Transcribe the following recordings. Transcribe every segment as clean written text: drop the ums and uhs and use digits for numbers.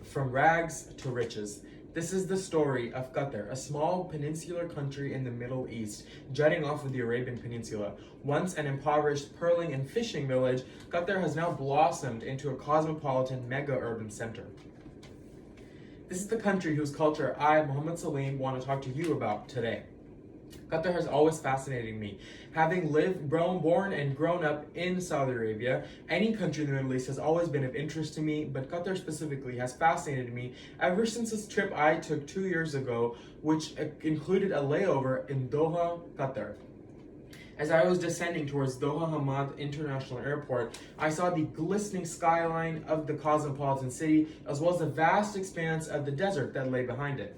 From rags to riches. This is the story of Qatar, a small peninsular country in the Middle East, jutting off of the Arabian Peninsula. Once an impoverished pearling and fishing village, Qatar has now blossomed into a cosmopolitan mega-urban center. This is the country whose culture I, Mohammed Salim, want to talk to you about today. Qatar has always fascinated me. Having lived, born, and grown up in Saudi Arabia, any country in the Middle East has always been of interest to me, but Qatar specifically has fascinated me ever since this trip I took 2 years ago, which included a layover in Doha, Qatar. As I was descending towards Doha Hamad International Airport, I saw the glistening skyline of the cosmopolitan city, as well as the vast expanse of the desert that lay behind it.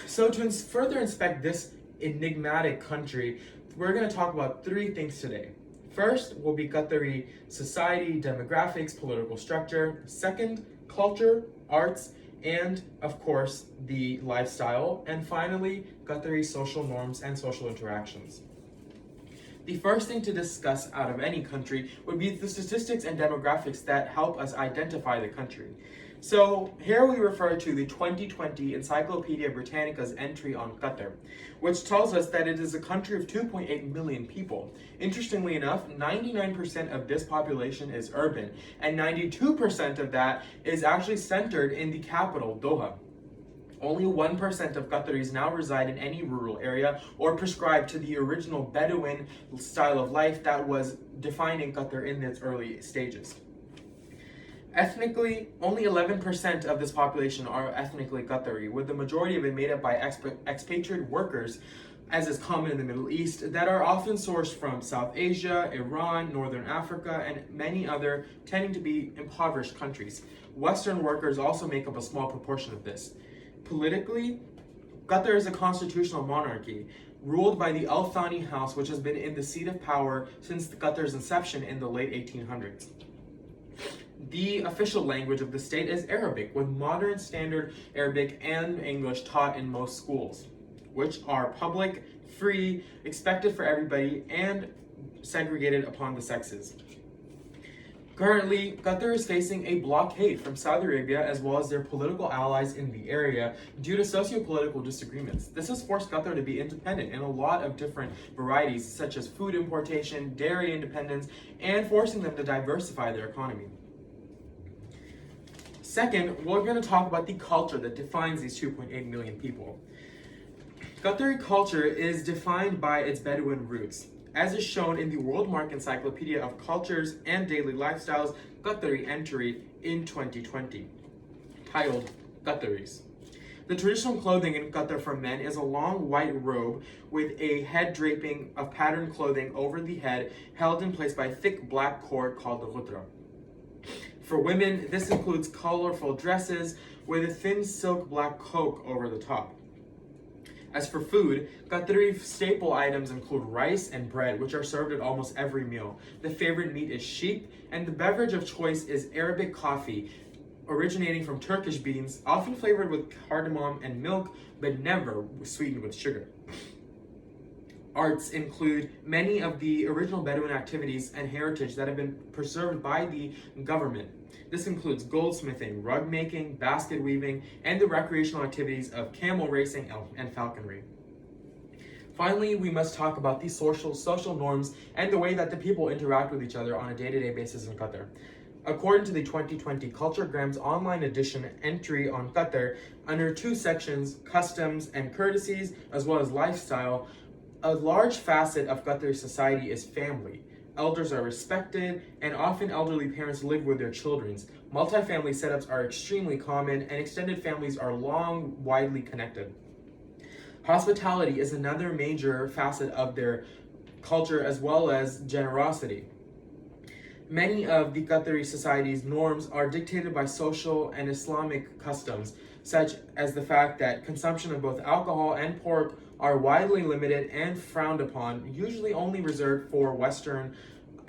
So to further inspect this enigmatic country, we're going to talk about 3 things today. First will be Qatari society, demographics, political structure. Second, culture, arts, and of course, the lifestyle. And finally, Qatari social norms and social interactions. The first thing to discuss out of any country would be the statistics and demographics that help us identify the country. So here we refer to the 2020 Encyclopedia Britannica's entry on Qatar, which tells us that it is a country of 2.8 million people. Interestingly enough, 99% of this population is urban, and 92% of that is actually centered in the capital, Doha. Only 1% of Qataris now reside in any rural area or prescribe to the original Bedouin style of life that was defining Qatar in its early stages. Ethnically, only 11% of this population are ethnically Qatari, with the majority of it made up by expatriate workers, as is common in the Middle East, that are often sourced from South Asia, Iran, Northern Africa, and many other tending to be impoverished countries. Western workers also make up a small proportion of this. Politically, Qatar is a constitutional monarchy, ruled by the Al Thani House, which has been in the seat of power since Qatar's inception in the late 1800s. The official language of the state is Arabic, with modern standard Arabic and English taught in most schools, which are public, free, expected for everybody, and segregated upon the sexes. Currently, Qatar is facing a blockade from Saudi Arabia as well as their political allies in the area due to socio-political disagreements. This has forced Qatar to be independent in a lot of different varieties, such as food importation, dairy independence, and forcing them to diversify their economy. Second, we're going to talk about the culture that defines these 2.8 million people. Qatari culture is defined by its Bedouin roots, as is shown in the Worldmark Encyclopedia of Cultures and Daily Lifestyles Qatari entry in 2020, titled Qataris. The traditional clothing in Qatar for men is a long white robe with a head draping of patterned clothing over the head, held in place by a thick black cord called the ghutra. For women, this includes colorful dresses with a thin silk black cloak over the top. As for food, Qatari staple items include rice and bread, which are served at almost every meal. The favorite meat is sheep, and the beverage of choice is Arabic coffee, originating from Turkish beans, often flavored with cardamom and milk, but never sweetened with sugar. Arts include many of the original Bedouin activities and heritage that have been preserved by the government. This includes goldsmithing, rug making, basket weaving, and the recreational activities of camel racing and falconry. Finally, we must talk about the social norms and the way that the people interact with each other on a day-to-day basis in Qatar. According to the 2020 Culturegram's online edition entry on Qatar, under 2 sections, customs and courtesies, as well as lifestyle, a large facet of Qatari society is family. Elders are respected, and often elderly parents live with their children. Multi-family setups are extremely common, and extended families are long, widely connected. Hospitality is another major facet of their culture, as well as generosity. Many of the Qatari society's norms are dictated by social and Islamic customs, such as the fact that consumption of both alcohol and pork are widely limited and frowned upon, usually only reserved for Western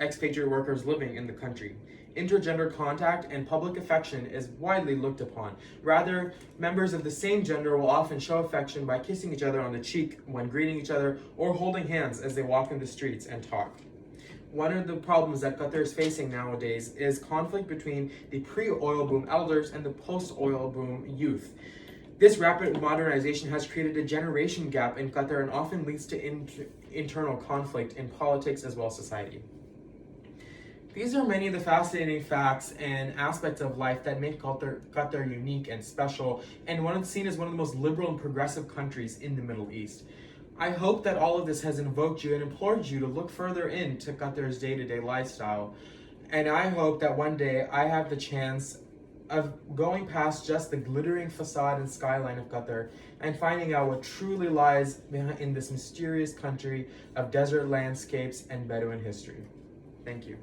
expatriate workers living in the country. Intergender contact and public affection is widely looked upon. Rather, members of the same gender will often show affection by kissing each other on the cheek when greeting each other or holding hands as they walk in the streets and talk. One of the problems that Qatar is facing nowadays is conflict between the pre-oil boom elders and the post-oil boom youth. This rapid modernization has created a generation gap in Qatar and often leads to internal conflict in politics as well as society. These are many of the fascinating facts and aspects of life that make Qatar unique and special, and seen as one of the most liberal and progressive countries in the Middle East. I hope that all of this has invoked you and implored you to look further into Qatar's day-to-day lifestyle. And I hope that one day I have the chance of going past just the glittering facade and skyline of Qatar and finding out what truly lies in this mysterious country of desert landscapes and Bedouin history. Thank you.